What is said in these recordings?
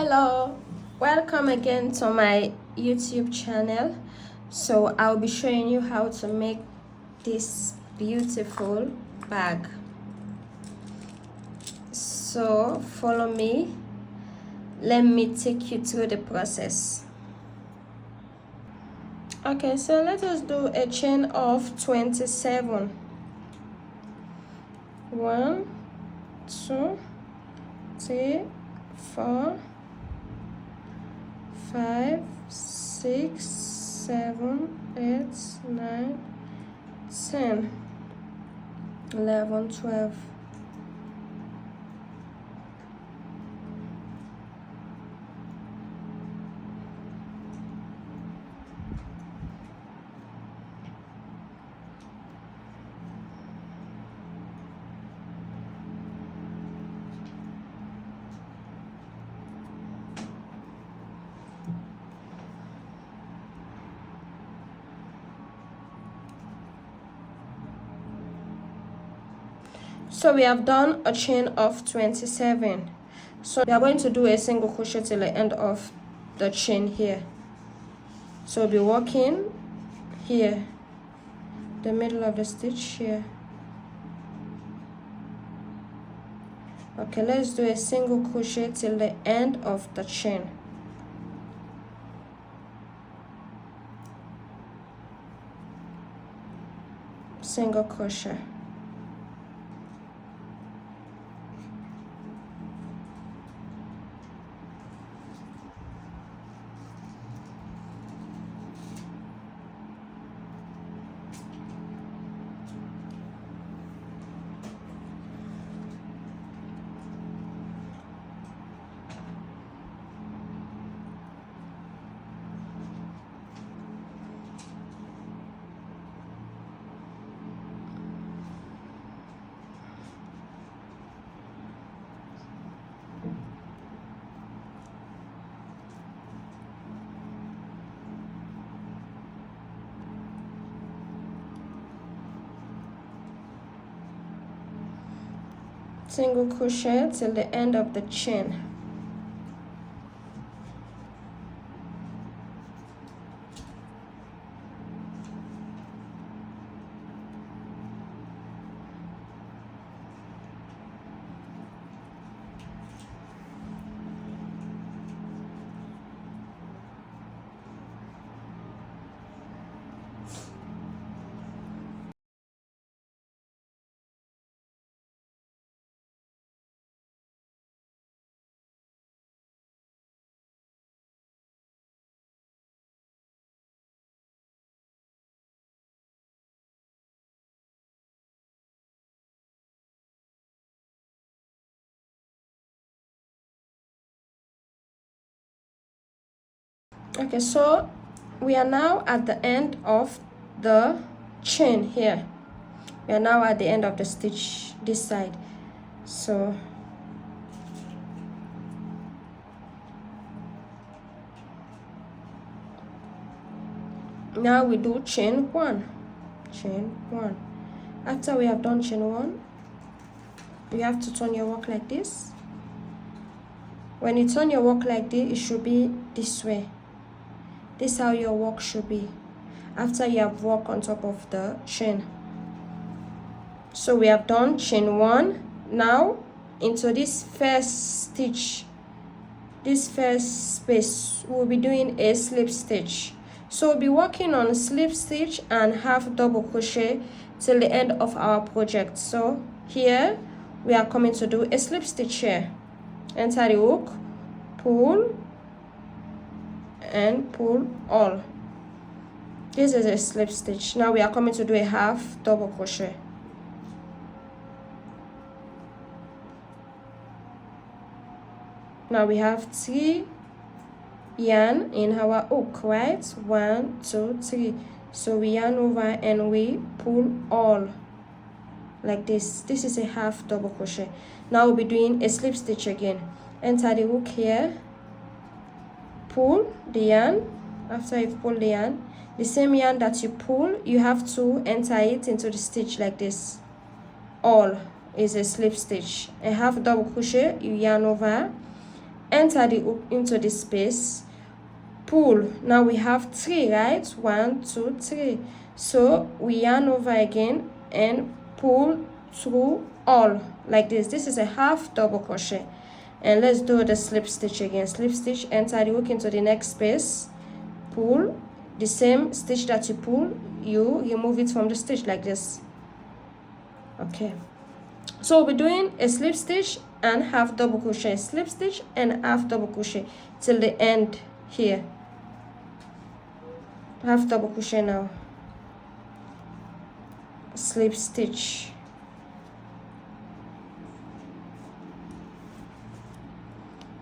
Hello, welcome again to my YouTube channel. So I'll be showing you how to make this beautiful bag. So follow me, let me take you through the process. Okay, so let us do a chain of 27. 1 2 3 4 5 6 7 8 9 10 11 12. So we have done a chain of 27. So we are going to do a single crochet till the end of the chain here. So we'll be working here, the middle of the stitch here. Okay, let's do a single crochet till the end of the chain. Single crochet. Single crochet till the end of the chain. Okay, so we are now at the end of the chain here. We are now at the end of the stitch this side. So now we do chain 1. Chain 1. After we have done chain 1, you have to turn your work like this. When you turn your work like this, it should be this way. This is how your work should be after you have worked on top of the chain. So we have done chain 1. Now into this first stitch, this first space, we'll be doing a slip stitch. So we'll be working on slip stitch and half double crochet till the end of our project. So here we are coming to do a slip stitch here. Enter the hook, pull and pull all. This is a slip stitch. Now we are coming to do a half double crochet. Now we have 3 yarn in our hook, right? 1 2 3. So we yarn over and we pull all like this. This is a half double crochet. Now we'll be doing a slip stitch again. Enter the hook here, pull the yarn. After you've pulled the yarn, the same yarn that you pull, you have to enter it into the stitch like this. All is a slip stitch. A half double crochet, you yarn over enter the hook into the space, pull. Now we have 3, right? 1 2 3. So we yarn over again and pull through all like this. This is a half double crochet. And let's do the slip stitch again. Slip stitch, enter the hook into the next space, pull. The same stitch that you pull, you remove it from the stitch like this. Okay, so we'll be doing a slip stitch and half double crochet, slip stitch and half double crochet till the end here. Half double crochet now, slip stitch,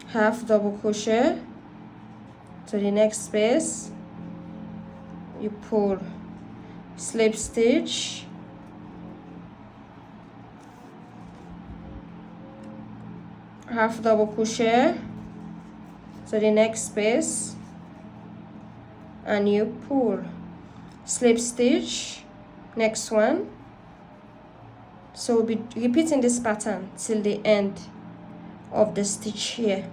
half double crochet to the next space, you pull, slip stitch, half double crochet to the next space, and you pull, slip stitch, next one. So we'll be repeating this pattern till the end of the stitch here.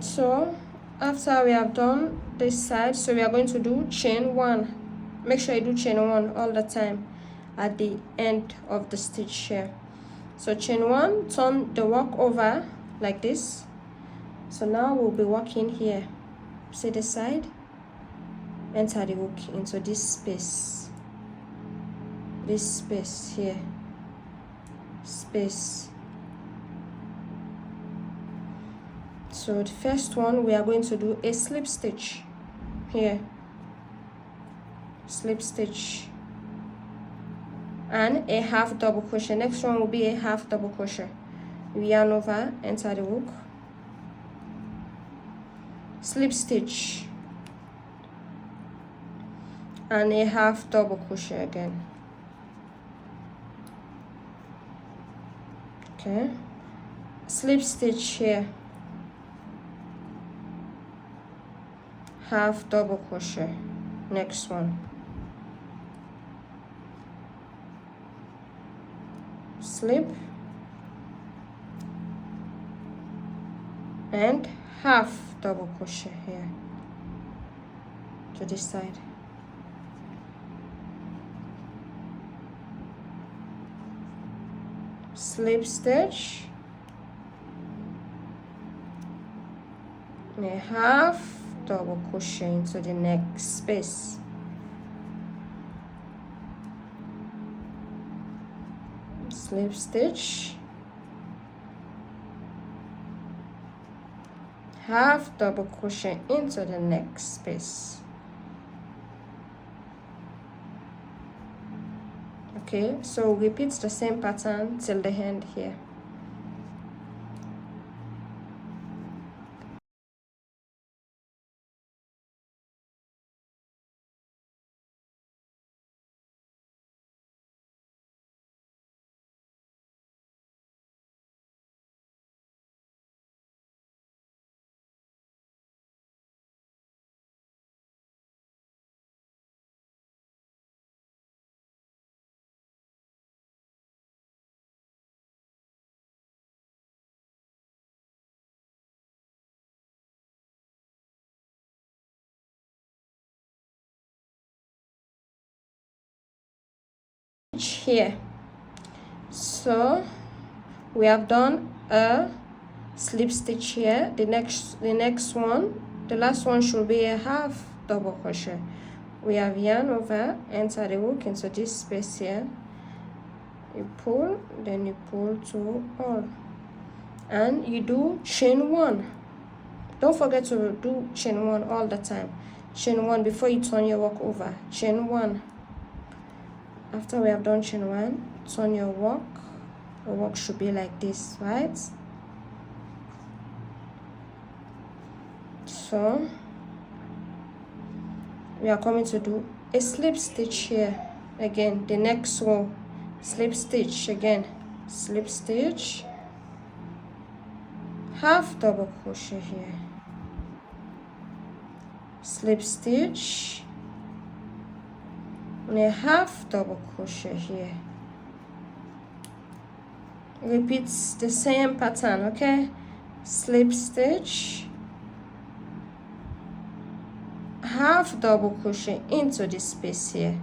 So after we have done this side, so we are going to do chain 1. Make sure you do chain 1 all the time at the end of the stitch here. So chain 1, turn the work over like this. So now we'll be working here. See the side, enter the hook into this space here, space. So the first one, we are going to do a slip stitch here, slip stitch, and a half double crochet. Next one will be a half double crochet. We yarn over, enter the hook, slip stitch, and a half double crochet again. Okay, slip stitch here, half double crochet, next one, slip, and half double crochet here to this side. Slip stitch, and a half double crochet into the next space, slip stitch, half double crochet into the next space. Okay, so repeat the same pattern till the end here. Here, so we have done a slip stitch here. The next one, the last one, should be a half double crochet. We have yarn over, enter the hook into this space here, you pull, then you pull to all, and you do chain 1. Don't forget to do chain 1 all the time. Chain 1 before you turn your work over. Chain 1. After we have done chain 1, turn your work. The work should be like this, right? So we are coming to do a slip stitch here. Again, the next row, slip stitch again, slip stitch, half double crochet here, slip stitch, and a half double crochet here. Repeat the same pattern, okay? Slip stitch, half double crochet into this space here,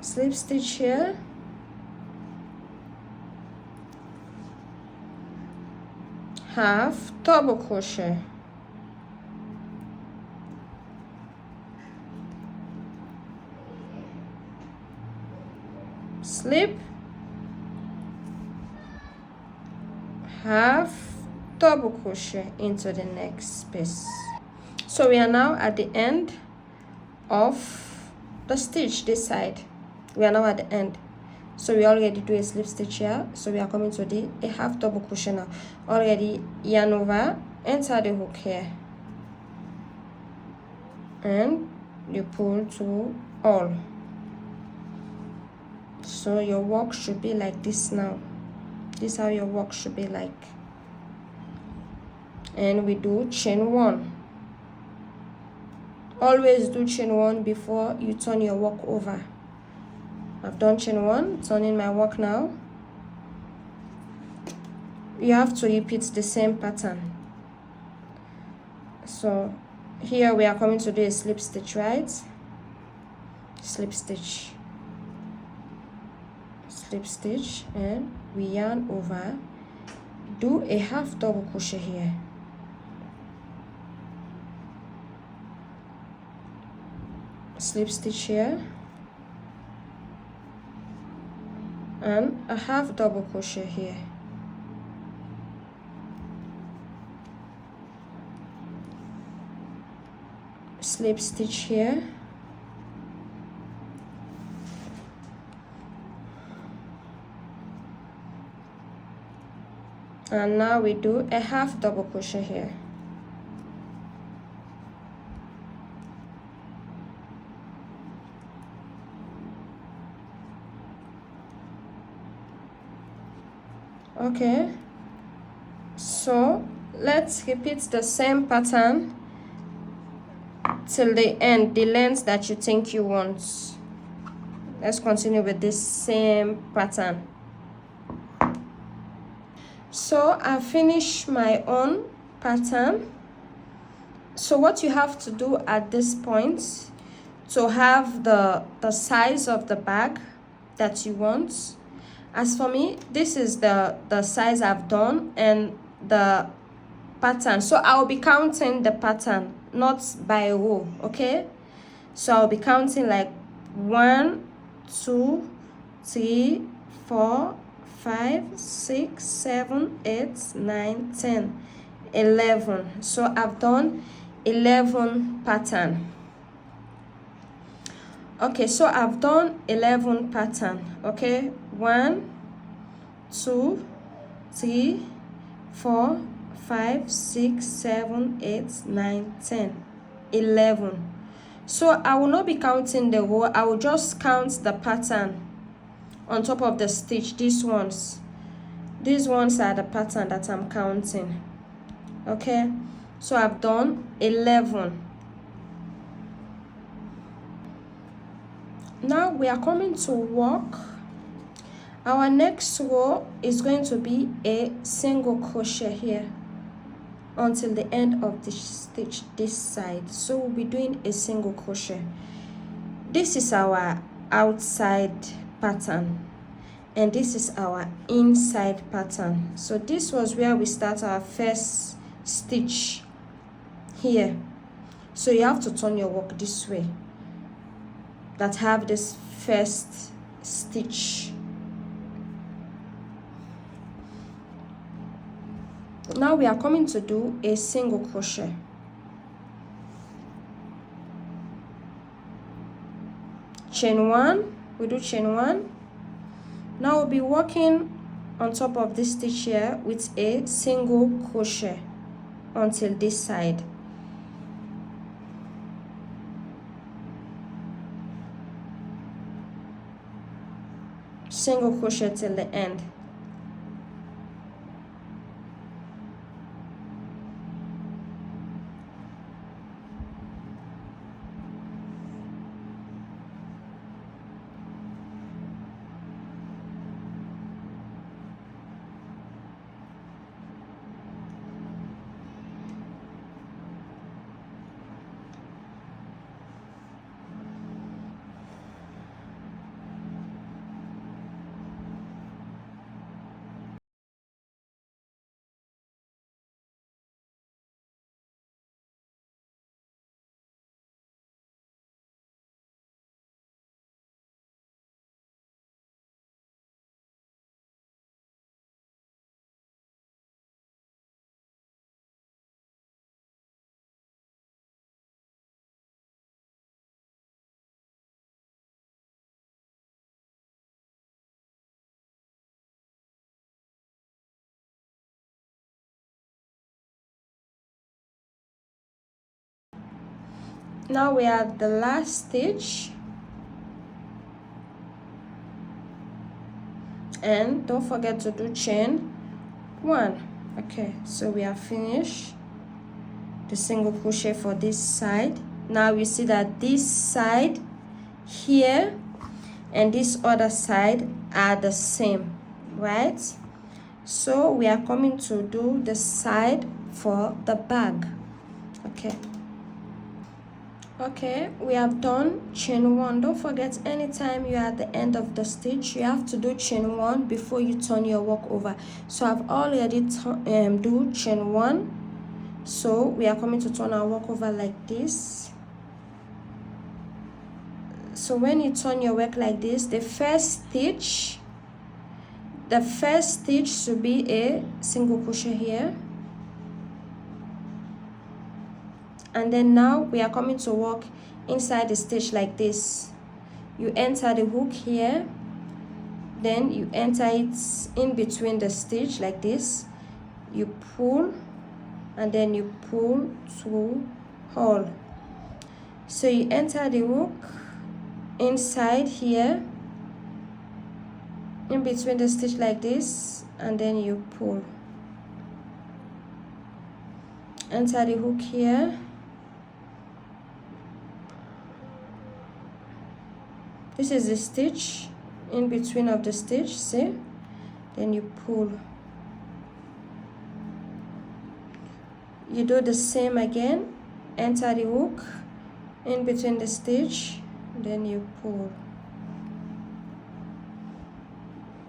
slip stitch here, half double crochet, slip, half double crochet into the next space. So we are now at the end of the stitch this side. We are now at the end. So we already do a slip stitch here. So we are coming to the a half double crochet now. Already yarn over, enter the hook here, and you pull to all. So your work should be like this now. This is how your work should be like. And we do chain 1. Always do chain 1 before you turn your work over. I've done chain 1, turning my work now. You have to repeat the same pattern. So here we are coming to do a slip stitch, right? Slip stitch, slip stitch, and we yarn over, do a half double crochet here, slip stitch here, and a half double crochet here, slip stitch here, and now we do a half double crochet here, okay? So let's repeat the same pattern till the end, the length that you think you want. Let's continue with this same pattern. So I finished my own pattern. So what you have to do at this point to have the size of the bag that you want. As for me, this is the size I've done and the pattern. So I'll be counting the pattern, not by row, okay? So I'll be counting like 1, 2, 3, 4, 5, 6, 7, 8, 9, 10, 11. So I've done 11 pattern. Okay, so I've done 11 pattern, okay? 1, 2, 3, 4, 5, 6, 7, 8, 9, 10, 11. So I will not be counting the row. I will just count the pattern on top of the stitch. These ones are the pattern that I'm counting, okay? So I've done 11. Now we are coming to work. Our next row is going to be a single crochet here until the end of the stitch this side. So we'll be doing a single crochet. This is our outside pattern and this is our inside pattern. So this was where we start our first stitch here. So you have to turn your work this way. that have this first stitch. Now we are coming to do a single crochet. Chain 1, we do chain 1. Now we'll be working on top of this stitch here with a single crochet until this side. Single crochet till the end. Now we are at the last stitch, and don't forget to do chain 1. Okay, so we are finished the single crochet for this side. Now we see that this side here and this other side are the same, right? So we are coming to do the side for the bag. Okay, we have done chain 1. Don't forget, anytime you are at the end of the stitch, you have to do chain 1 before you turn your work over. So I've already do chain 1. So we are coming to turn our work over like this. So when you turn your work like this, the first stitch should be a single crochet here. And then now we are coming to work inside the stitch like this. You enter the hook here, then you enter it in between the stitch like this. You pull, and then you pull through hole. So you enter the hook inside here, in between the stitch like this, and then you pull. Enter the hook here. This is the stitch in between of the stitch, see? Then you pull. You do the same again. Enter the hook in between the stitch, then you pull.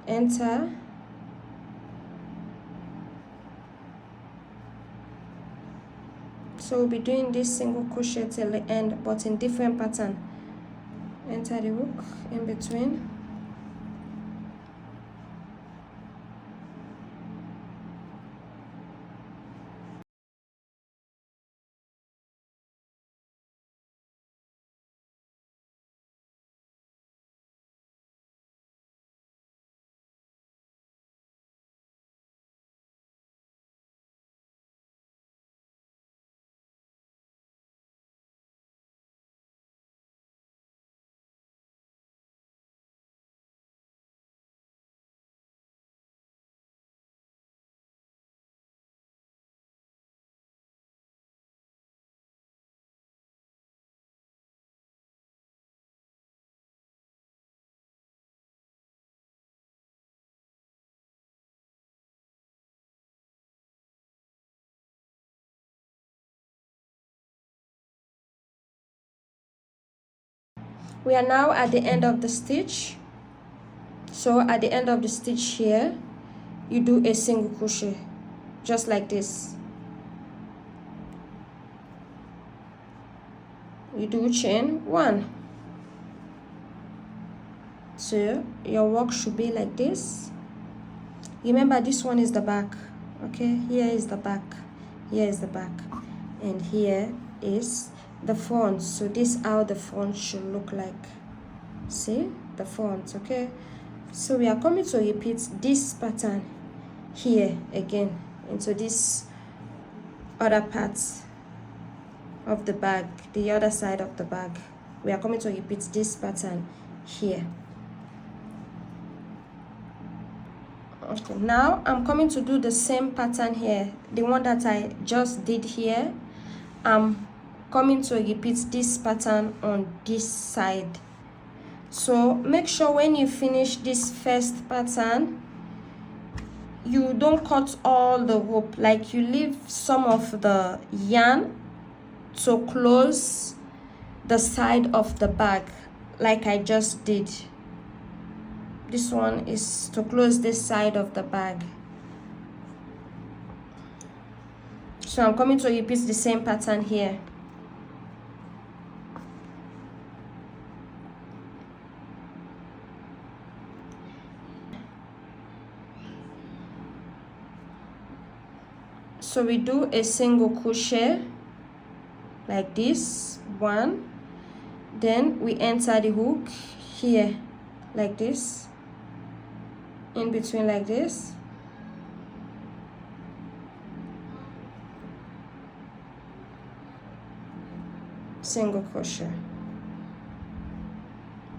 Enter. So we'll be doing this single crochet till the end, but in different pattern. Enter the hook in between. We are now at the end of the stitch. So at the end of the stitch here, you do a single crochet, just like this. You do chain 1. So your work should be like this. Remember, this one is the back. Okay, here is the back, here is the back, and here is the front. So this is how the front should look like. See the front. Okay, so we are coming to repeat this pattern here again into this other part of the bag, the other side of the bag. We are coming to repeat this pattern here. Okay, now I'm coming to do the same pattern here, the one that I just did here. I'm coming to repeat this pattern on this side. So make sure when you finish this first pattern, you don't cut all the rope, like you leave some of the yarn to close the side of the bag, like I just did. This one is to close this side of the bag. So I'm coming to repeat the same pattern here. So we do a single crochet like this, one, then we enter the hook here like this, in between like this, single crochet,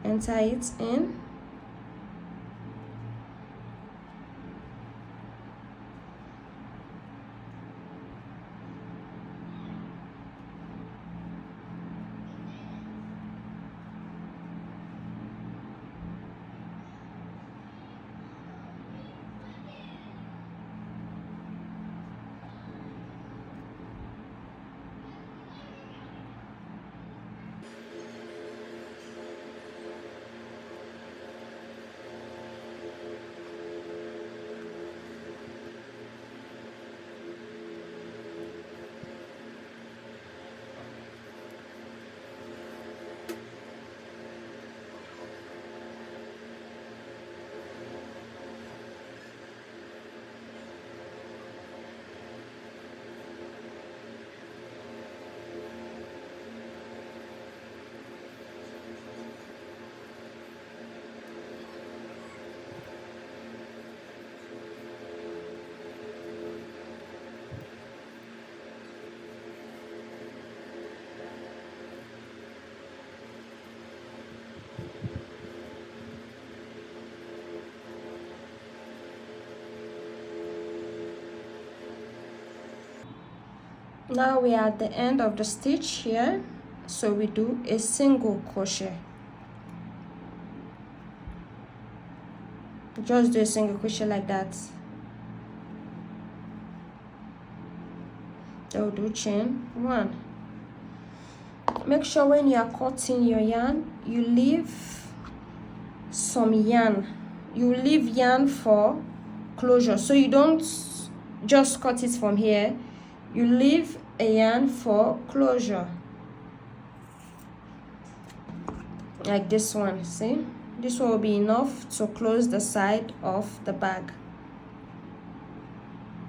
enter it in, now we are at the end of the stitch here, so we do a single crochet. Just do a single crochet like that. So do chain one. Make sure when you are cutting your yarn, you leave some yarn. You leave yarn for closure, so you don't just cut it from here. You leave a yarn for closure, like this one. See, this one will be enough to close the side of the bag.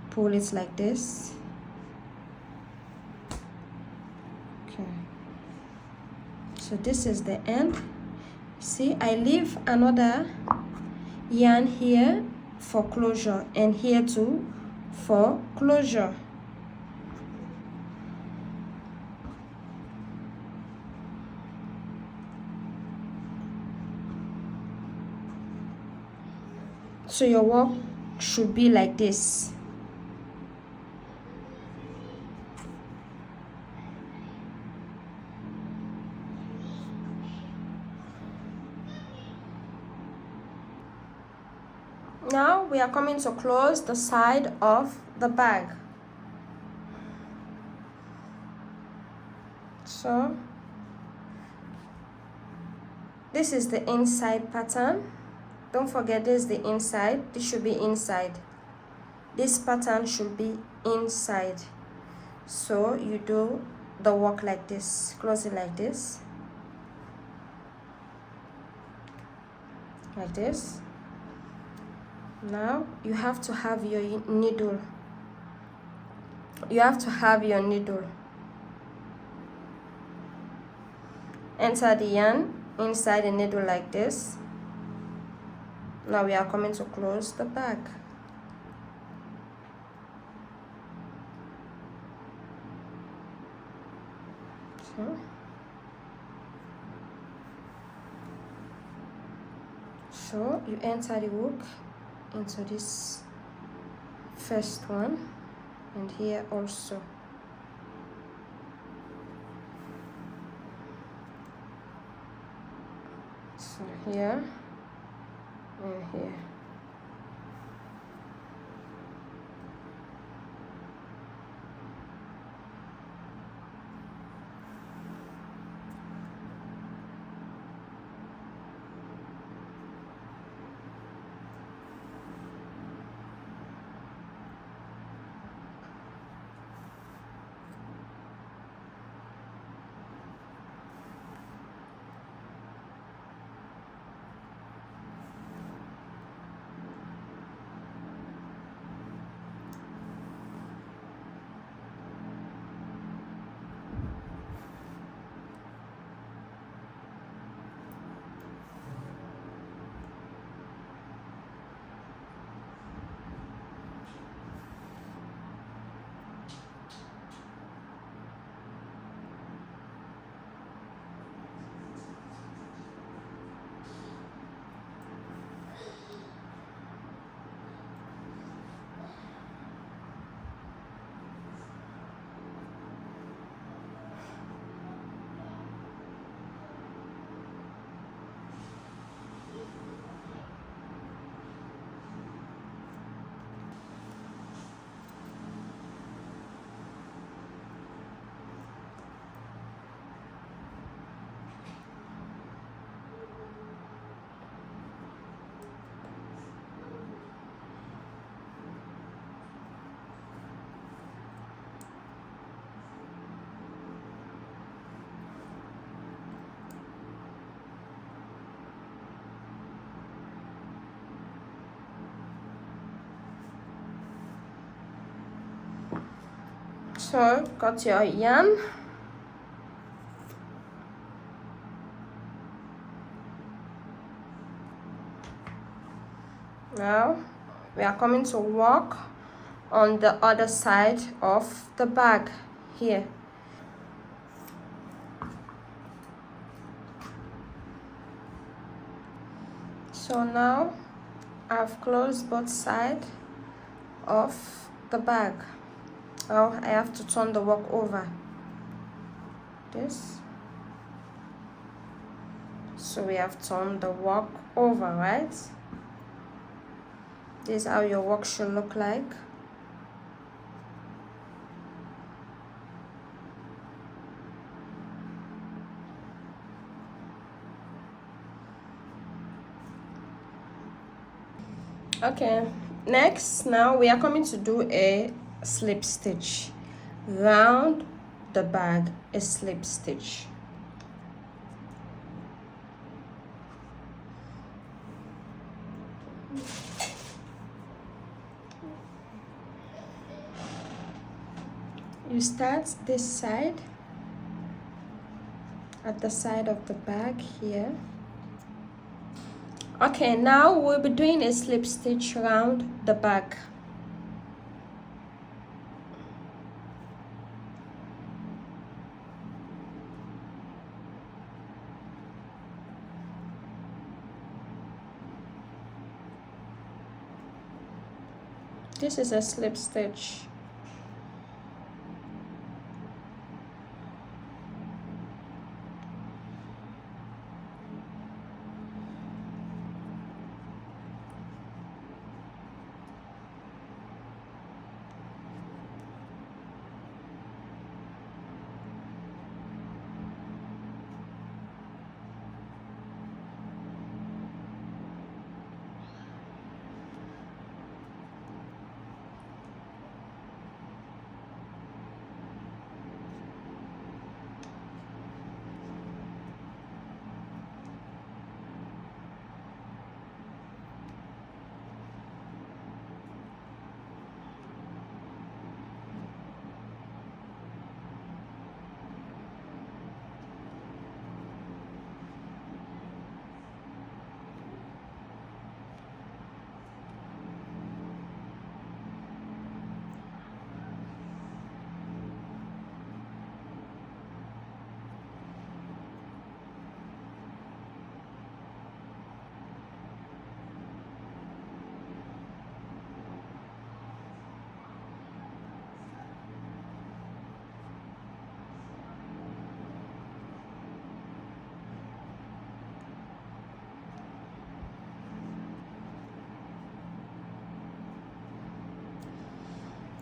Pull it like this. Okay, so this is the end. See, I leave another yarn here for closure, and here too for closure. So your work should be like this. Now we are coming to close the side of the bag. So this is the inside pattern. Don't forget, this is the inside. This should be inside. This pattern should be inside. So you do the work like this. Close it like this. like this. Now you have to have your needle. You have to have your needle. Enter the yarn inside the needle like this. Now we are coming to close the bag. So you enter the hook into this first one, and here also. So here and here. So cut your yarn. Now we are coming to work on the other side of the bag here. So now I've closed both sides of the bag. Now I have to turn the work over. This. So we have turned the work over, right? This is how your work should look like. Okay, next, now we are coming to do a slip stitch round the bag, a slip stitch. You start this side at the side of the bag here. Okay, now we'll be doing a slip stitch around the bag. This is a slip stitch.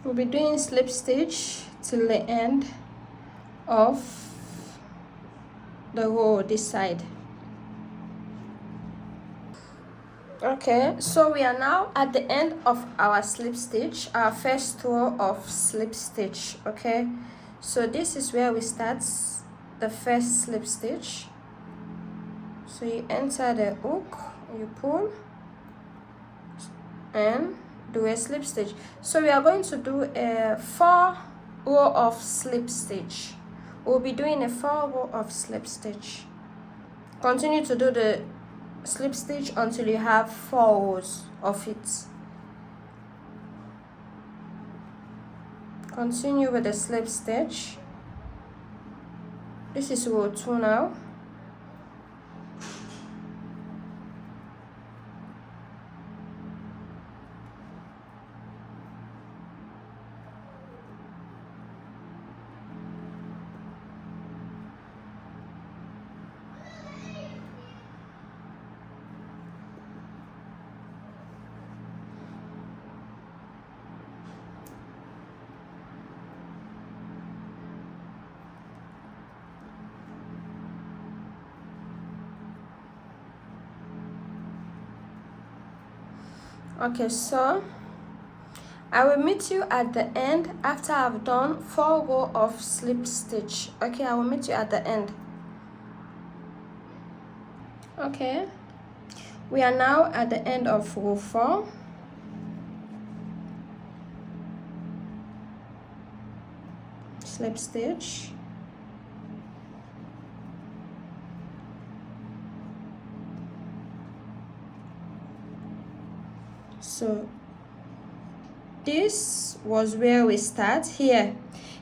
we'll be doing slip stitch till the end of the row this side. Okay, so we are now at the end of our slip stitch, our first row of slip stitch. Okay, so this is where we start the first slip stitch. So you enter the hook, you pull and do a slip stitch. So we are going to do a 4 row of slip stitch. We'll be doing a 4 row of slip stitch. Continue to do the slip stitch until you have 4 rows of it. Continue with the slip stitch. This is row 2 now. Okay, so I will meet you at the end after I've done 4 rows of slip stitch. Okay, I will meet you at the end. Okay, we are now at the end of row 4. Slip stitch. So this was where we start. Here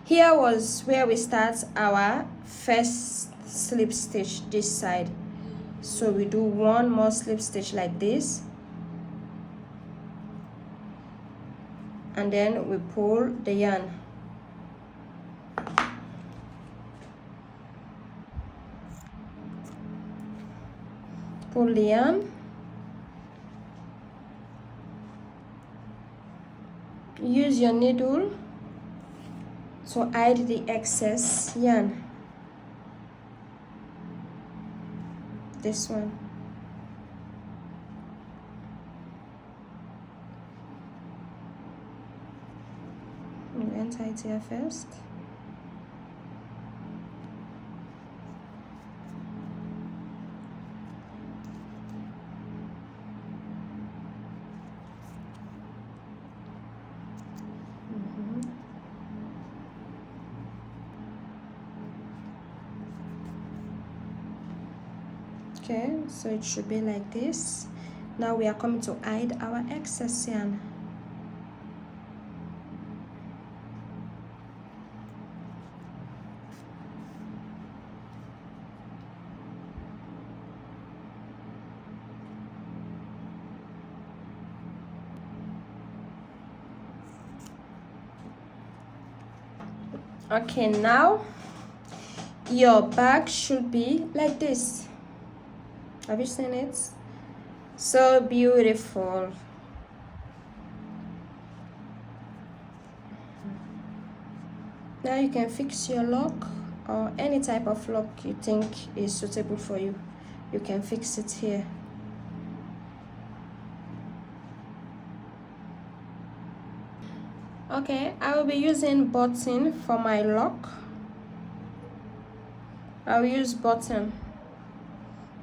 was where we start our first slip stitch this side. So we do 1 more slip stitch like this, and then we pull the yarn. Pull the yarn. Use your needle to hide the excess yarn. This one. You enter it here first. Okay, so it should be like this. Now we are coming to hide our excess yarn. Okay, now your bag should be like this. Have you seen it? So beautiful. Now you can fix your lock or any type of lock you think is suitable for you. You can fix it here. Okay, I will be using button for my lock. I'll use button.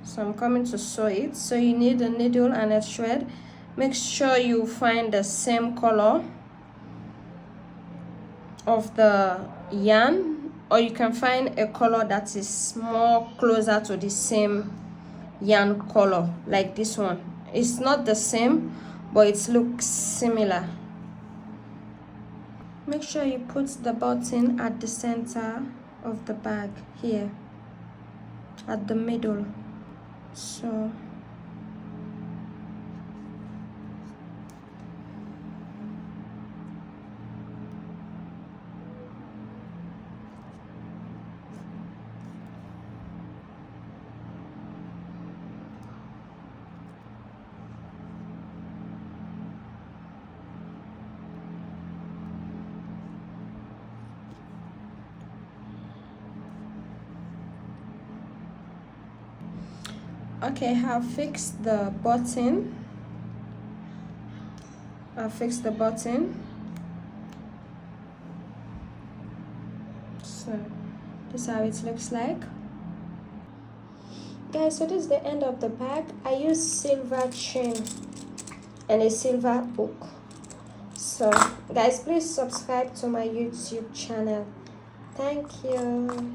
So I'm coming to sew it. So you need a needle and a thread. Make sure you find the same color of the yarn, or you can find a color that is more closer to the same yarn color, like this one. It's not the same, but it looks similar. Make sure you put the button at the center of the bag here, at the middle. So Okay, I've fixed the button. So this is how it looks like. Guys, so this is the end of the bag. I use silver chain and a silver hook. So guys, please subscribe to my YouTube channel. Thank you.